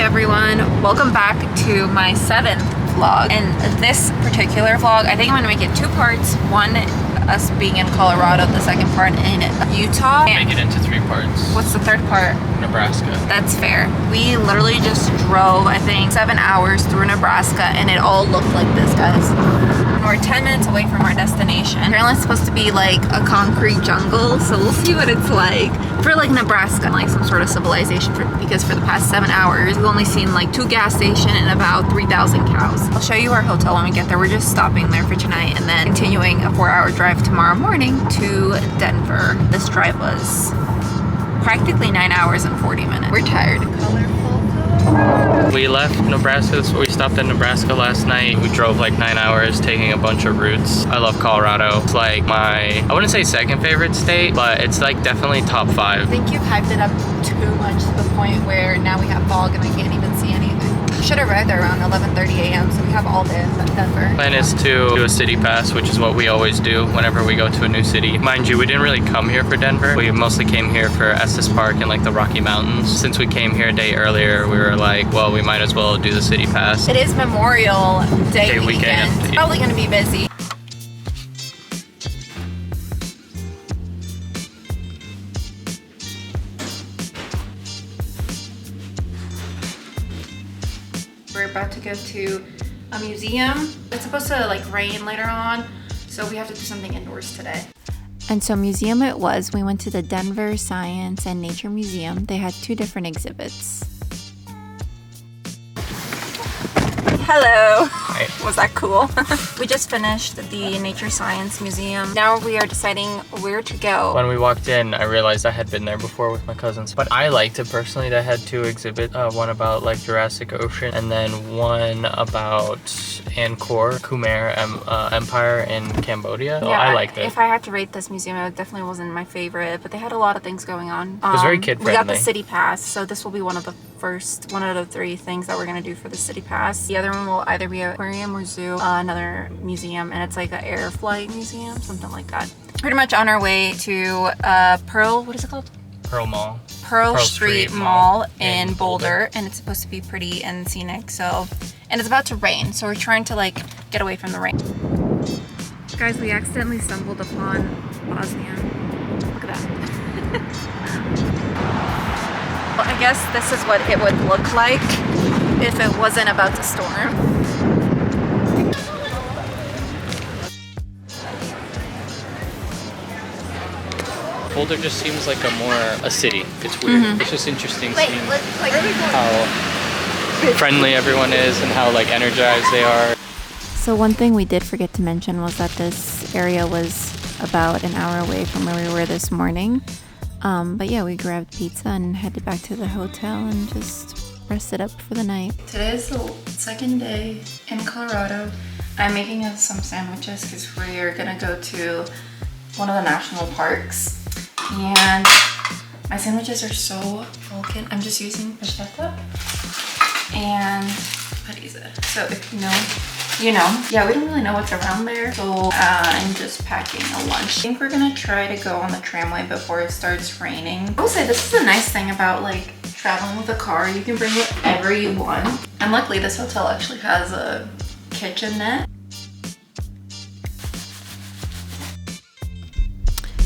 everyone, welcome back to my 7th vlog. And this particular vlog, I think I'm gonna make it 2 parts. One, us being in Colorado, the second part in Utah. Make it into 3 parts. What's the third part? Nebraska. That's fair. We literally just drove, I think, 7 hours through Nebraska, and it all looked like this, guys. We're 10 minutes away from our destination. Apparently it's supposed to be like a concrete jungle, so we'll see what it's like. For like Nebraska, like some sort of civilization, because for the past 7 hours, we've only seen like 2 gas stations and about 3,000 cows. I'll show you our hotel when we get there. We're just stopping there for tonight and then continuing a 4-hour drive tomorrow morning to Denver. This drive was practically 9 hours and 40 minutes. We're tired. We left Nebraska, so we stopped in Nebraska last night. We drove like 9 hours, taking a bunch of routes. I love Colorado. It's like my, I wouldn't say second favorite state, but it's like definitely top 5. I think you've hyped it up too much to the point where now we have fog and I can't even see anything. We should arrive there around 11:30 a.m. so we have all day in Denver. Plan is to do a city pass, which is what we always do whenever we go to a new city. Mind you, we didn't really come here for Denver. We mostly came here for Estes Park and like the Rocky Mountains. Since we came here a day earlier, we were like, well, we might as well do the city pass. It is Memorial Day weekend. It's probably going to be busy. We're about to go to a museum. It's supposed to like rain later on, so we have to do something indoors today. And so museum it was. We went to the Denver Science and Nature Museum. They had 2 different exhibits. Hello. Hi. Was that cool? We just finished the Nature Science Museum. Now we are deciding where to go. When we walked in, I realized I had been there before with my cousins, but I liked it personally. They had 2 exhibits, one about like Jurassic Ocean and then one about Angkor, Khmer Empire in Cambodia. So yeah, I liked it. If I had to rate this museum, it definitely wasn't my favorite, but they had a lot of things going on. It was very kid friendly. We got the city pass, so this will be one of the 3 things that we're gonna do for the city pass. The other one will either be an aquarium or zoo, another museum, and it's like an air flight museum, something like that. Pretty much on our way to Pearl, what is it called? Pearl Mall. Pearl Street Mall in Boulder, and it's supposed to be pretty and scenic, so, and it's about to rain, so we're trying to like get away from the rain. Guys, we accidentally stumbled upon Bosnia. Look at that. Well, I guess this is what it would look like if it wasn't about to storm. Boulder just seems like a city. It's weird. It's just interesting seeing how friendly everyone is and how like energized they are. So one thing we did forget to mention was that this area was about an hour away from where we were this morning. But yeah, we grabbed pizza and headed back to the hotel and just rested up for the night. Today is the 2nd day in Colorado. I'm making us some sandwiches because we are gonna go to one of the national parks. And my sandwiches are so broken. I'm just using bruschetta and what is it? So if you know, you know. Yeah, we don't really know what's around there. So I'm just packing a lunch. I think we're gonna try to go on the tramway before it starts raining. I will say this is a nice thing about like traveling with a car. You can bring whatever you want. And luckily this hotel actually has a kitchenette.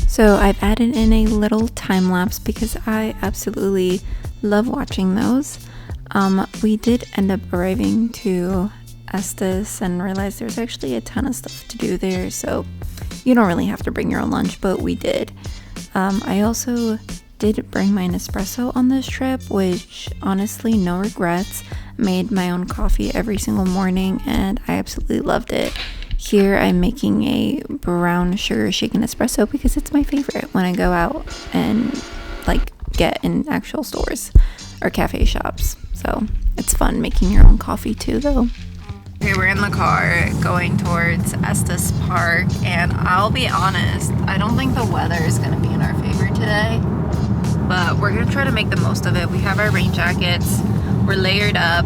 So I've added in a little time lapse because I absolutely love watching those. We did end up arriving to Estes and realized there's actually a ton of stuff to do there, so you don't really have to bring your own lunch, but we did. I also did bring my Nespresso on this trip, which honestly, no regrets. Made my own coffee every single morning and I absolutely loved it. Here I'm making a brown sugar shaken espresso because it's my favorite when I go out and like get in actual stores or cafe shops. So it's fun making your own coffee too though. Okay, we're in the car going towards Estes Park and I'll be honest, I don't think the weather is going to be in our favor today, but we're going to try to make the most of it. We have our rain jackets, we're layered up.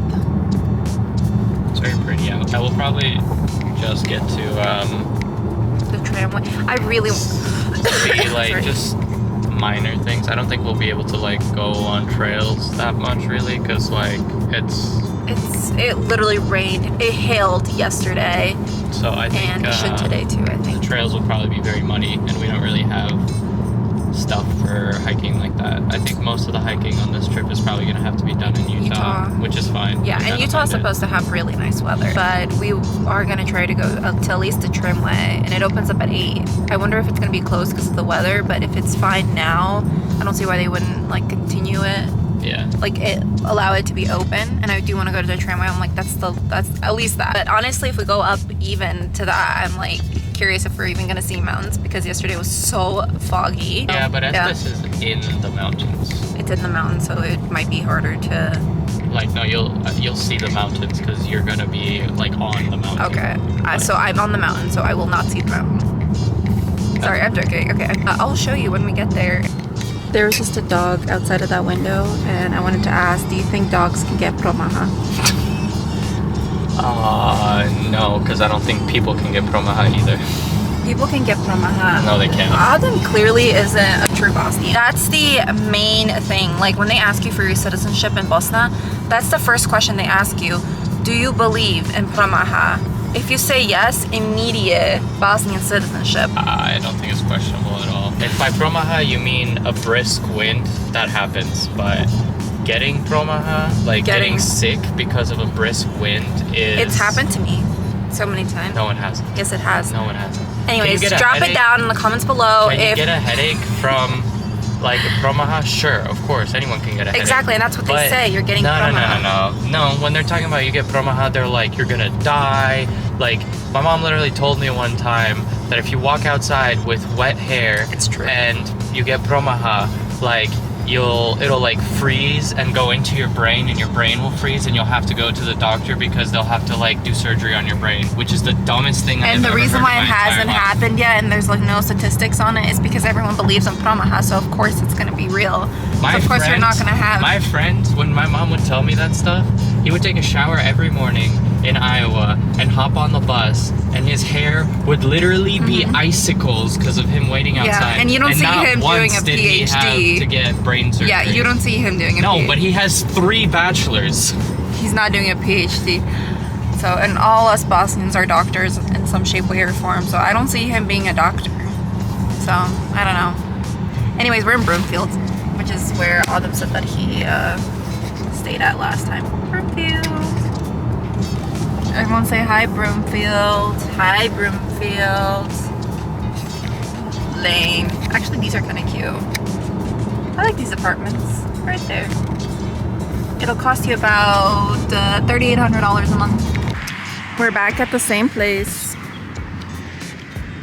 It's very pretty out. I will probably just get to the tramway. I really be like just minor things. I don't think we'll be able to like go on trails that much really, because like it literally rained. It hailed yesterday. So I think and it should today too. I think the trails will probably be very muddy, and we don't really have stuff for hiking like that. I think most of the hiking on this trip is probably going to have to be done in Utah, which is fine. Yeah, and Utah's supposed to have really nice weather, but we are going to try to go to at least the Trimway, and it opens up at 8. I wonder if it's going to be closed because of the weather, but if it's fine now, I don't see why they wouldn't like continue it. Yeah. Like allow it to be open, and I do want to go to the Tramway. I'm like, that's at least that. But honestly, if we go up even to that, I'm like curious if we're even gonna see mountains, because yesterday was so foggy. Yeah, but Estes is in the mountains. It's in the mountains, so it might be harder to. Like no, you'll see the mountains because you're gonna be like on the mountain. Okay, so I'm on the mountain, so I will not see the mountain. Sorry, I'm joking. Okay, I'll show you when we get there. There was just a dog outside of that window, and I wanted to ask, do you think dogs can get promaha? No, because I don't think people can get promaha either. People can get promaha. No, they can't. Adam clearly isn't a true Bosnian. That's the main thing. Like when they ask you for your citizenship in Bosnia, that's the first question they ask you. Do you believe in promaha? If you say yes, immediate Bosnian citizenship. I don't think it's questionable at all. If by promaha you mean a brisk wind, that happens. But getting promaha, like getting sick because of a brisk wind is... It's happened to me so many times. No one has. Yes, it has. No one has. Anyways, drop it down in the comments below. Can you get a headache from... like promaha? Sure, of course, anyone can get a headache. Exactly, and that's what they say. You're getting promaha. No, when they're talking about you get promaha, they're like, you're gonna die. Like, my mom literally told me one time that if you walk outside with wet hair, it's true, and you get promaha, like, it'll like freeze and go into your brain, and your brain will freeze, and you'll have to go to the doctor because they'll have to like do surgery on your brain, which is the dumbest thing I've ever heard. And the reason why it hasn't happened yet, and there's like no statistics on it, is because everyone believes in promaha, so of course it's gonna be real. So of course you're not gonna have... My friend, when my mom would tell me that stuff, he would take a shower every morning in Iowa and hop on the bus, and his hair would literally be icicles because of him waiting outside. Yeah, and you don't see him doing a PhD. Did he have to get brain surgery. Yeah, you don't see him doing a PhD. No, but he has 3 bachelors. He's not doing a PhD. So, and all us Bosnians are doctors in some shape, way, or form. So I don't see him being a doctor. So, I don't know. Anyways, we're in Broomfield, which is where Adam said that he stayed at last time. Broomfield. Everyone say hi, Broomfield. Hi, Broomfield. Lame. Actually, these are kind of cute. I like these apartments. Right there. It'll cost you about $3,800 a month. We're back at the same place.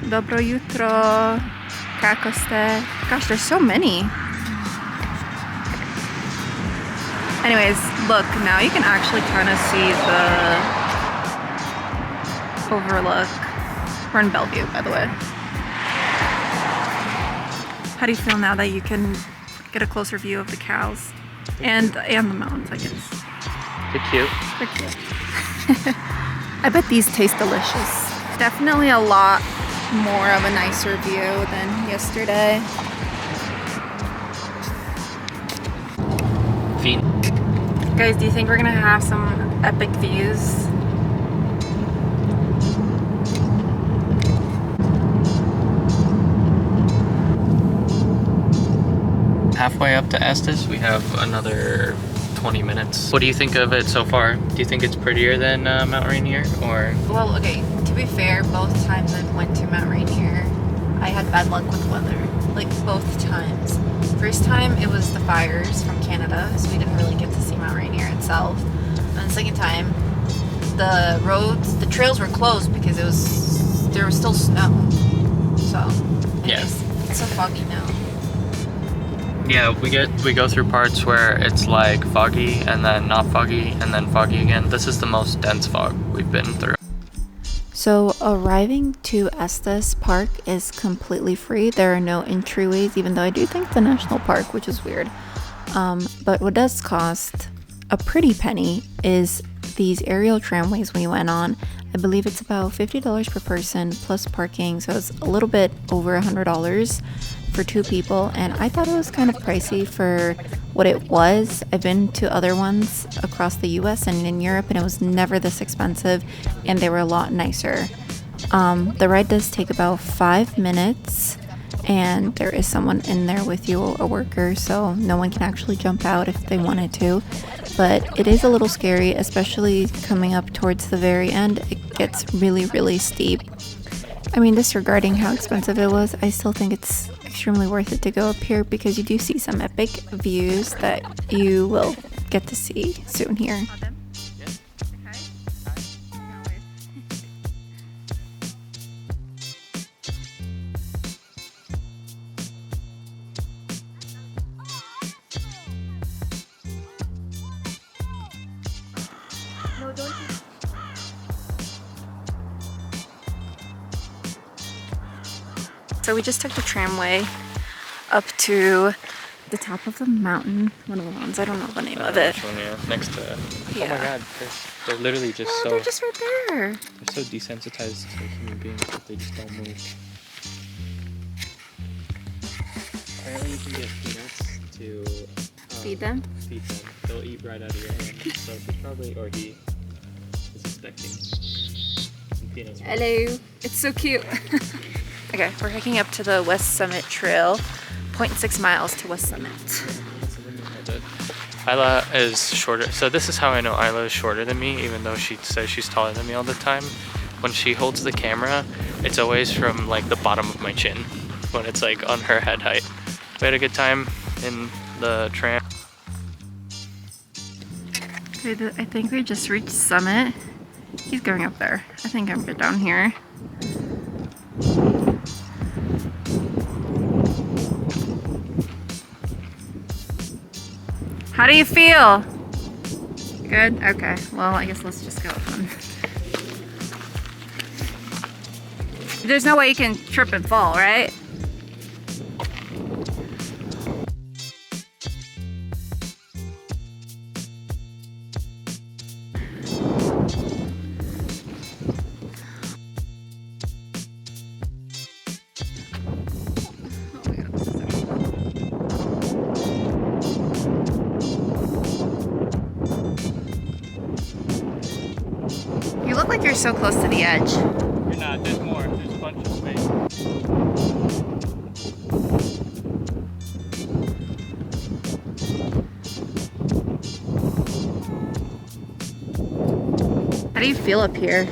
Dobro jutro. Kako ste? Gosh, there's so many. Anyways, look, now you can actually kind of see the overlook. We're in Bellevue, by the way. How do you feel now that you can get a closer view of the cows and the mountains, I guess? They're cute. They're cute. I bet these taste delicious. Definitely a lot more of a nicer view than yesterday. Guys, do you think we're gonna have some epic views? Halfway up to Estes, we have another 20 minutes. What do you think of it so far? Do you think it's prettier than Mount Rainier, or? Well, okay, to be fair, both times I went to Mount Rainier, I had bad luck with weather. Like, both times. First time, it was the fires from Canada, so we didn't really get to see Mount Rainier itself. And the second time, the trails were closed because there was still snow. So, anyways, it's so foggy now. Yeah, we go through parts where it's like foggy and then not foggy and then foggy again. This is the most dense fog we've been through. So arriving to Estes Park is completely free. There are no entryways, even though I do think the national park, which is weird. But what does cost a pretty penny is these aerial tramways we went on. I believe it's about $50 per person plus parking, so it's a little bit over $100 for 2 people, and I thought it was kind of pricey for what it was. I've been to other ones across the US and in Europe, and it was never this expensive, and they were a lot nicer. The ride does take about 5 minutes, and there is someone in there with you, a worker, so no one can actually jump out if they wanted to. But it is a little scary, especially coming up towards the very end. It gets really, really steep. I mean, disregarding how expensive it was, I still think it's extremely worth it to go up here because you do see some epic views that you will get to see soon here. So we just took the tramway up to the top of the mountain. One of the ones, I don't know the name of it. One, yeah, next to it. Yeah. Oh my god, they're literally just so... they're just right there. They're so desensitized to human beings that they just don't move. Apparently you can get peanuts to... Feed them? Feed them. They'll eat right out of your hand. So he probably, or he is expecting some peanuts. Hello. It's so cute. Okay, we're hiking up to the West Summit Trail, 0.6 miles to West Summit. Ajla is shorter. So this is how I know Ajla is shorter than me, even though she says she's taller than me all the time. When she holds the camera, it's always from like the bottom of my chin, when it's like on her head height. We had a good time in the tram. Okay, I think we just reached Summit. He's going up there. I think I'm good down here. How do you feel? Good? Okay. Well, I guess let's just go with them. There's no way you can trip and fall, right? You look like you're so close to the edge. You're not, there's more. There's a bunch of space. How do you feel up here?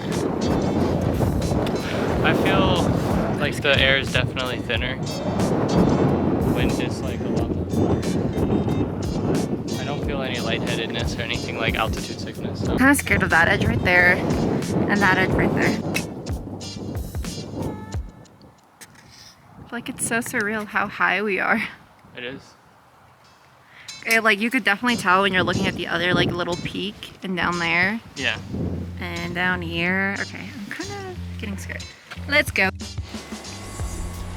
I feel like the air is definitely thinner. Wind is like a lot more. I don't feel any lightheadedness or anything like altitude sickness. So. I'm kind of scared of that edge right there and that edge right there. Like, it's so surreal how high we are. It is. Like, you could definitely tell when you're looking at the other like little peak and down there. Yeah. And down here. Okay, I'm kind of getting scared. Let's go.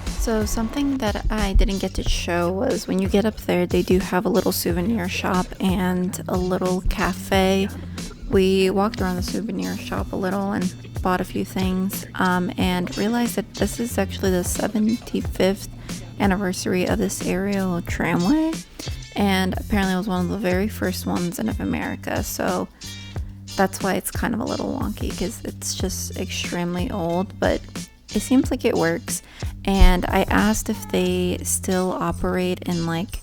So something that I didn't get to show was when you get up there, they do have a little souvenir shop and a little cafe. We walked around the souvenir shop a little and bought a few things and realized that this is actually the 75th anniversary of this aerial tramway. And apparently it was one of the very first ones in America. So that's why it's kind of a little wonky because it's just extremely old, but it seems like it works. And I asked if they still operate in like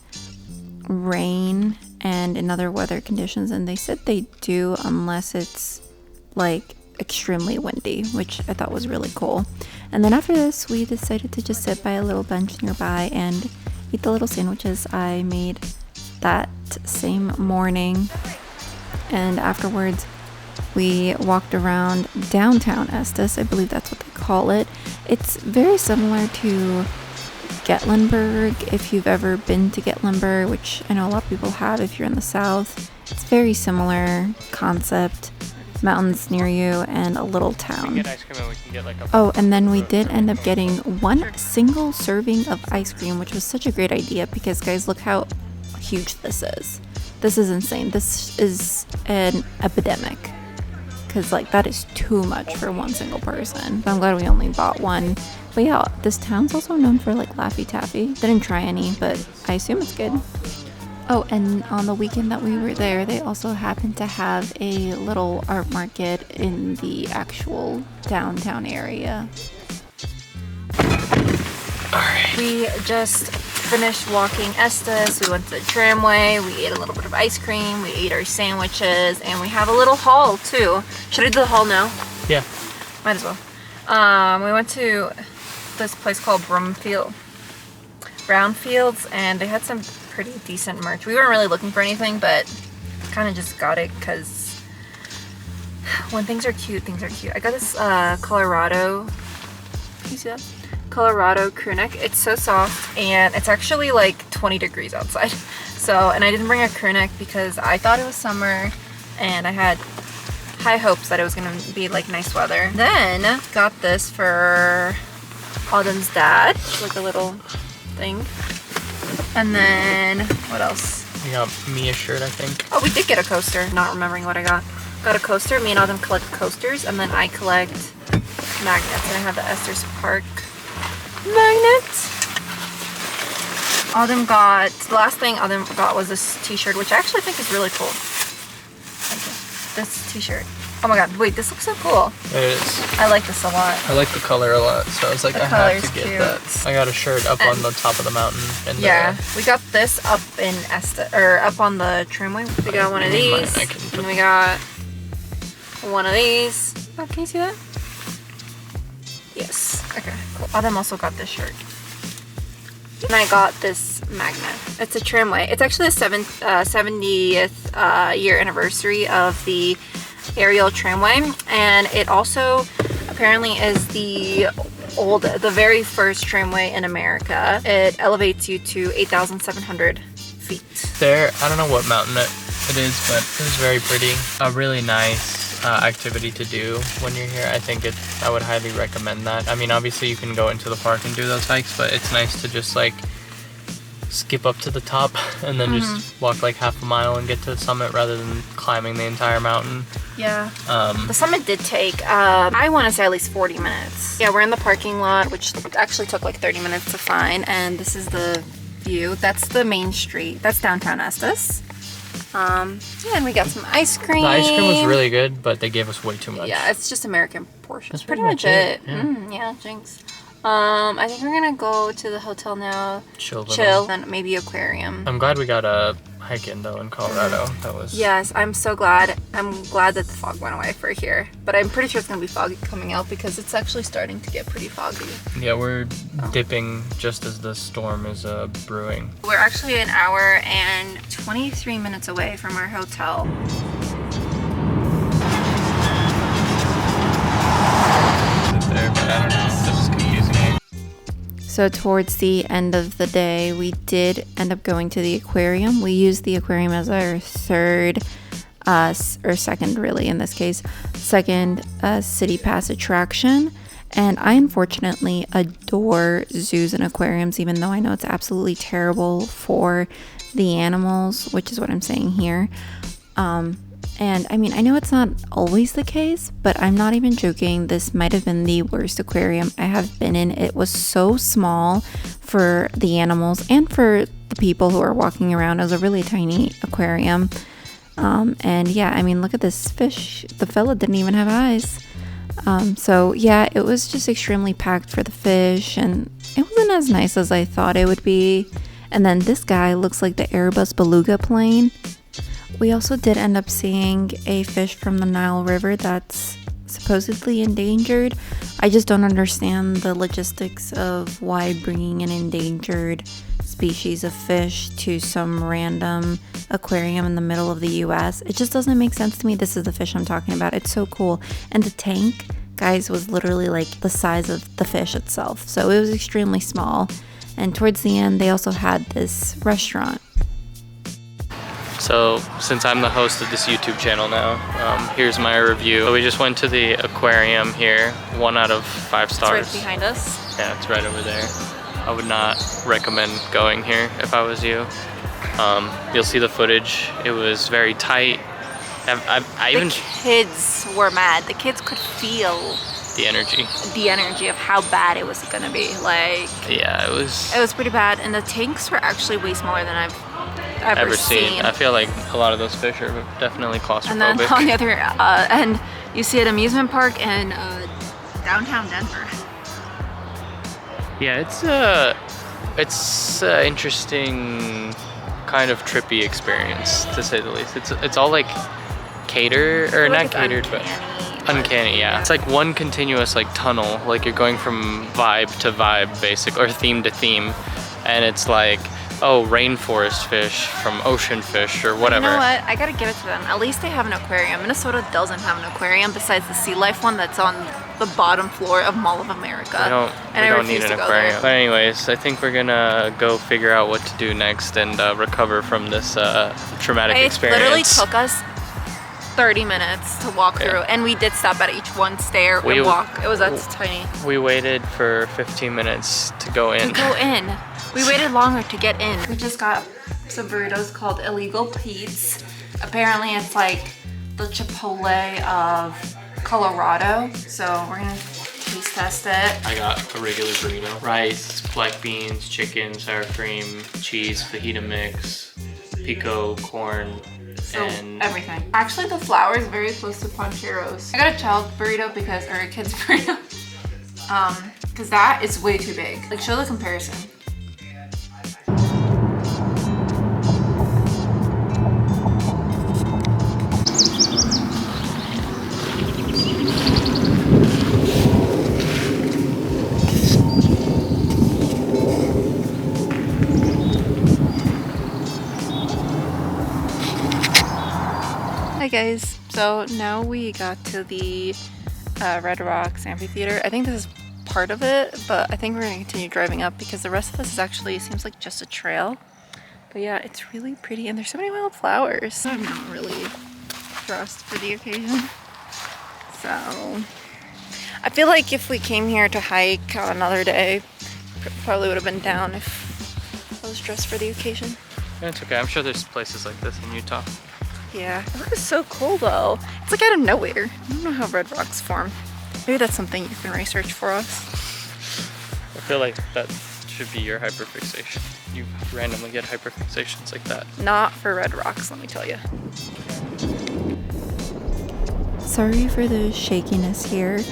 rain and in other weather conditions, and they said they do unless it's like extremely windy, which I thought was really cool. And then after this, we decided to just sit by a little bench nearby and eat the little sandwiches I made that same morning. And afterwards, we walked around downtown Estes. I believe that's what they call it. It's very similar to Gatlinburg, if you've ever been to Gatlinburg, which I know a lot of people have if you're in the south. It's very similar concept. Mountains near you and a little town. We can get ice cream and we can get like a... Oh, and then we did end up getting one single serving of ice cream, which was such a great idea because, guys, look how huge this is. This is insane. This is an epidemic. because like that is too much for one single person. I'm glad we only bought one. But yeah, this town's also known for like Laffy Taffy. Didn't try any, but I assume it's good. Oh, and on the weekend that we were there, they also happened to have a little art market in the actual downtown area. Alright. We just finished walking Estes. We went to the tramway. We ate a little bit of ice cream. We ate our sandwiches. And we have a little haul too. Should I do the haul now? Yeah. Might as well. We went to this place called Brownfields, and they had some pretty decent merch. We weren't really looking for anything, but kind of just got it because when things are cute, things are cute. I got this Colorado, can you see that? Colorado crew neck. It's so soft, and it's actually like 20 degrees outside. So, and I didn't bring a crew neck because I thought it was summer, and I had high hopes that it was gonna be like nice weather. Then got this for Autumn's dad, like a little thing. And then, what else? We got me a shirt, I think. Oh, we did get a coaster. Not remembering what I got. Got a coaster. Me and Autumn collect coasters, and then I collect magnets. And I have the Estes Park magnet. Autumn got, the last thing Autumn got was this t-shirt, which I actually think is really cool. This t-shirt. Oh my god, wait, this looks so cool. It is. I like this a lot. I like the color a lot, so I was like, I have to get that. I got a shirt up on the top of the mountain. And yeah, we got this up in Estes, or up on the tramway. We got one of these, and we got one of these. Oh, can you see that? Yes. Okay, cool. Autumn also got this shirt. And I got this magnet. It's a tramway. It's actually the 70th year anniversary of the aerial tramway, and it also apparently is the very first tramway in America. It elevates you to 8,700 feet. There, I don't know what mountain it is, but it was very pretty. A really nice activity to do when you're here. I think I would highly recommend that. I mean, obviously you can go into the park and do those hikes, but it's nice to just like skip up to the top and then just walk like half a mile and get to the summit rather than climbing the entire mountain. Yeah. The summit did take, I want to say at least 40 minutes. Yeah, we're in the parking lot, which actually took like 30 minutes to find, and this is the view. That's the main street. That's downtown Estes. Yeah, and we got some ice cream. The ice cream was really good, but they gave us way too much. Yeah, it's just American portions. That's pretty much it. Yeah. Yeah, jinx. I think we're gonna go to the hotel now. Chill. And maybe aquarium. I'm glad we got a hike in though in Colorado. That was. Yes, I'm so glad. I'm glad that the fog went away for here. But I'm pretty sure it's gonna be foggy coming out because it's actually starting to get pretty foggy. Yeah, we're dipping just as the storm is brewing. We're actually an hour and 23 minutes away from our hotel. There, but I don't know. This is confusing me. So towards the end of the day, we did end up going to the aquarium. We used the aquarium as our second really in this case, second city pass attraction. And I unfortunately adore zoos and aquariums, even though I know it's absolutely terrible for the animals, which is what I'm saying here. And I mean, I know it's not always the case, but I'm not even joking. This might have been the worst aquarium I have been in. It was so small for the animals and for the people who are walking around. It was a really tiny aquarium. And yeah, I mean, look at this fish. The fella didn't even have eyes. So yeah, it was just extremely packed for the fish, and it wasn't as nice as I thought it would be. And then this guy looks like the Airbus Beluga plane. We also did end up seeing a fish from the Nile River that's supposedly endangered. I just don't understand the logistics of why bringing an endangered species of fish to some random aquarium in the middle of the US. It just doesn't make sense to me. This is the fish I'm talking about. It's so cool. And the tank, guys, was literally like the size of the fish itself. So it was extremely small. And towards the end, they also had this restaurant. So, since I'm the host of this YouTube channel now, here's my review. So we just went to the aquarium here, 1 out of 5 stars. It's right behind us. Yeah, it's right over there. I would not recommend going here if I was you. You'll see the footage. It was very tight. I even the kids were mad. The kids could feel the energy of how bad it was gonna be. Like, yeah, it was pretty bad, and the tanks were actually way smaller than I've ever seen. I feel like a lot of those fish are definitely claustrophobic. And then on the other end, you see an amusement park in downtown Denver. Yeah, it's a interesting kind of trippy experience, to say the least. It's all like catered, or not catered, but uncanny, yeah. It's like one continuous like tunnel, like you're going from vibe to vibe, basic, or theme to theme, and it's like, oh, rainforest fish from ocean fish or whatever. You know what? I gotta give it to them. At least they have an aquarium. Minnesota doesn't have an aquarium besides the sea life one that's on the bottom floor of Mall of America. We don't need an aquarium. But anyways, I think we're gonna go figure out what to do next and recover from this traumatic experience. It literally took us 30 minutes to walk through, and we did stop at each one stair and walk. It was that tiny. We waited for 15 minutes to go in. We waited longer to get in. We just got some burritos called Illegal Pete's. Apparently it's like the Chipotle of Colorado. So we're gonna taste test it. I got a regular burrito. Rice, black beans, chicken, sour cream, cheese, fajita mix, pico, corn, so and everything. Actually, the flour is very close to Pancheros. I got a child burrito or a kid's burrito. Because that is way too big. Like, show the comparison. Hi guys, so now we got to the Red Rocks Amphitheater. I think this is part of it, but I think we're gonna continue driving up because the rest of this is actually, it seems like just a trail. But yeah, it's really pretty and there's so many wild flowers. I'm not really dressed for the occasion. So I feel like if we came here to hike on another day, probably would have been down if I was dressed for the occasion. Yeah, it's okay. I'm sure there's places like this in Utah. Yeah, it looks so cool though. It's like out of nowhere. I don't know how red rocks form. Maybe that's something you can research for us. I feel like that should be your hyperfixation. You randomly get hyperfixations like that. Not for red rocks, let me tell you. Sorry for the shakiness here,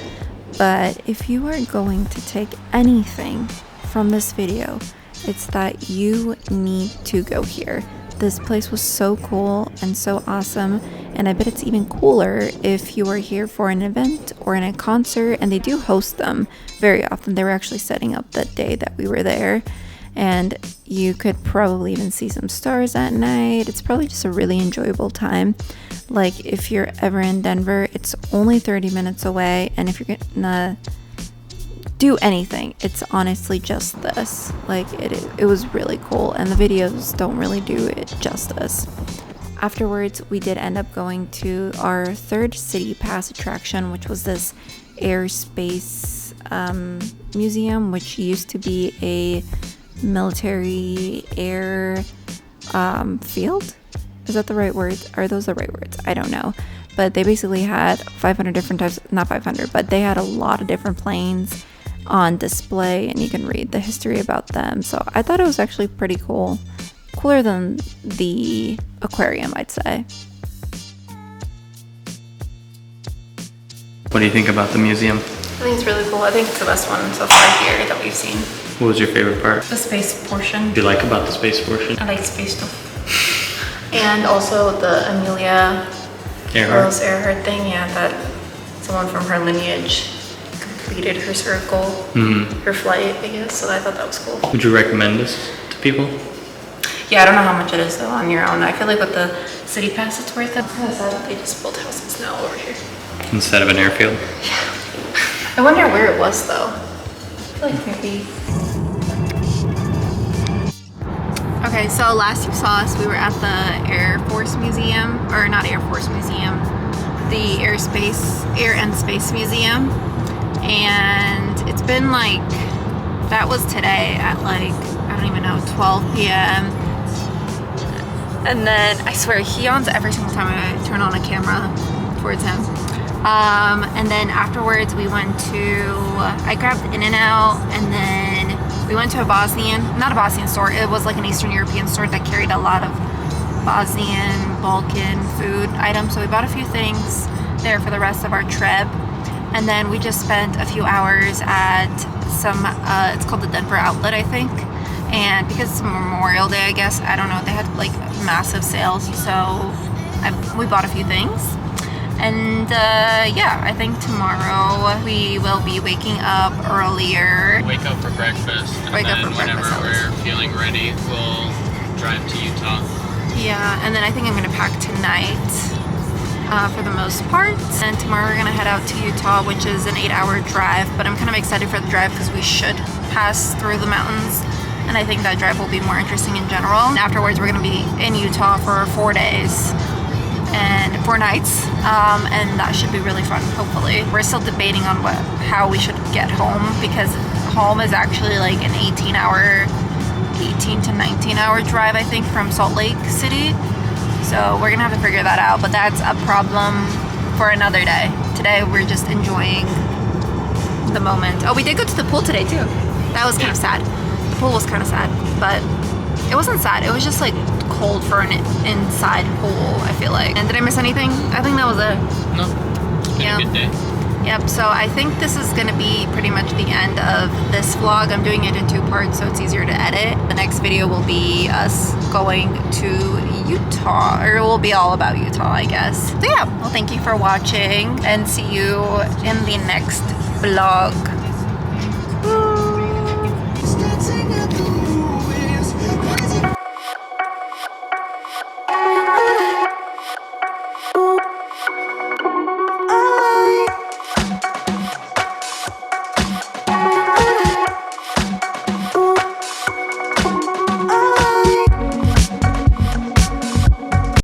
but if you are going to take anything from this video, it's that you need to go here. This place was so cool and so awesome, and I bet it's even cooler if you are here for an event or in a concert, and they do host them very often. They were actually setting up that day that we were there, and you could probably even see some stars at night. It's probably just a really enjoyable time. Like, if you're ever in Denver, it's only 30 minutes away, and if you're gonna do anything, it's honestly just this. Like, it was really cool, and the videos don't really do it justice. Afterwards, we did end up going to our third city pass attraction, which was this airspace museum, which used to be a military air field. Is that the right word? Are those the right words? I don't know. But they basically had 500 different types, not 500, but they had a lot of different planes on display, and you can read the history about them. So I thought it was actually pretty cool. Cooler than the aquarium, I'd say. What do you think about the museum? I think it's really cool. I think it's the best one so far here that we've seen. What was your favorite part? The space portion. What do you like about the space portion? I like space stuff. And also the Amelia Earhart thing. Yeah, that someone from her lineage completed her circle, her flight, I guess. So I thought that was cool. Would you recommend this to people? Yeah, I don't know how much it is though on your own. I feel like with the city pass, it's worth it. Kind of sad that they just built houses now over here instead of an airfield. Yeah. I wonder where it was though. I feel like maybe. Okay, so last you saw us, we were at the Air Force Museum, or not Air Force Museum, the Air and Space Museum, and it's been like, that was today at like, I don't even know, 12 p.m. And then I swear he yawns every single time I turn on a camera towards him. And then afterwards we went to, I grabbed In-N-Out, and then we went to not a Bosnian store, it was like an Eastern European store that carried a lot of Bosnian, Balkan food items. So we bought a few things there for the rest of our trip. And then we just spent a few hours at some, it's called the Denver Outlet, I think. And because it's Memorial Day, I guess, I don't know, they had like massive sales. So we bought a few things. And yeah, I think tomorrow we will be waking up earlier. Wake up for breakfast. And then whenever we're feeling ready, we'll drive to Utah. Yeah, and then I think I'm gonna pack tonight for the most part. And tomorrow we're gonna head out to Utah, which is an 8-hour drive. But I'm kind of excited for the drive because we should pass through the mountains. And I think that drive will be more interesting in general. And afterwards, we're gonna be in Utah for 4 days and 4 nights, and that should be really fun, hopefully. We're still debating on how we should get home, because home is actually like an 18 to 19 hour drive, I think, from Salt Lake City. So we're gonna have to figure that out, but that's a problem for another day. Today, we're just enjoying the moment. Oh, we did go to the pool today too. That was kind of sad. The pool was kind of sad, but it wasn't sad. It was just like cold for an inside pool, I feel like. And did I miss anything? I think that was it. No. It's been a good day. Yep, so I think this is gonna be pretty much the end of this vlog. I'm doing it in 2 parts, so it's easier to edit. The next video will be us going to Utah, or it will be all about Utah, I guess. So yeah, well, thank you for watching, and see you in the next vlog.